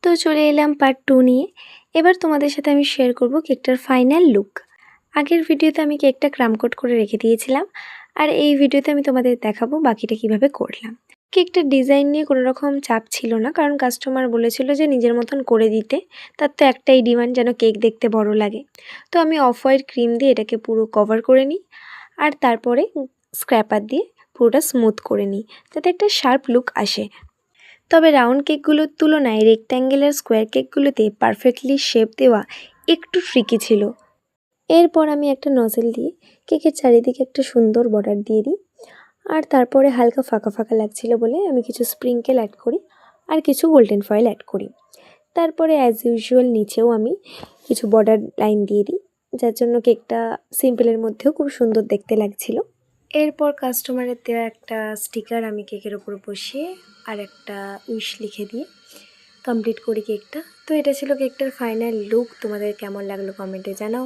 তো চলে এলাম পার্ট 2 নিয়ে। এবার তোমাদের সাথে আমি শেয়ার করব কেকটার ফাইনাল লুক। আগের ভিডিওতে আমি কেকটা ক্রাম কোট করে রেখে দিয়েছিলাম, আর এই ভিডিওতে আমি তোমাদের দেখাবো বাকিটা কিভাবে করলাম। কেকটার ডিজাইন নিয়ে কোনো রকম চাপ ছিল না, কারণ কাস্টমার বলেছিল যে নিজের মতন করে দিতে। তার তো একটাই ডিমান্ড, যেন কেক দেখতে বড় লাগে। তো আমি অফ হোয়াইট ক্রিম দিয়ে এটাকে পুরো কভার করে নিই, আর তারপরে স্ক্র্যাপার দিয়ে পুরোটা স্মুথ করে নিই, যাতে একটা শার্প লুক আসে। তবে রাউন্ড কেকগুলোর তুলনায় রেক্ট্যাঙ্গেল আর স্কোয়ার কেকগুলোতে পারফেক্টলি শেপ দেওয়া একটু ট্রিকি ছিল। এরপর আমি একটা নজেল দিয়ে কেকের চারিদিকে একটা সুন্দর বর্ডার দিয়ে দিই, আর তারপরে হালকা ফাঁকা ফাঁকা লাগছিল বলে আমি কিছু স্প্রিঙ্কেল অ্যাড করি আর কিছু গোল্ডেন ফয়েল অ্যাড করি। তারপরে অ্যাজ ইউজুয়াল নিচেও আমি কিছু বর্ডার লাইন দিয়ে দিই, যার জন্য কেকটা সিম্পলের মধ্যেও খুব সুন্দর দেখতে লাগছিল। এরপর কাস্টমারের দেওয়া একটা স্টিকার আমি কেকের ওপর বসিয়ে আর একটা উইশ লিখে দিয়ে কমপ্লিট করি কেকটা। তো এটা ছিল কেকটার ফাইনাল লুক। তোমাদের কেমন লাগলো কমেন্টে জানাও।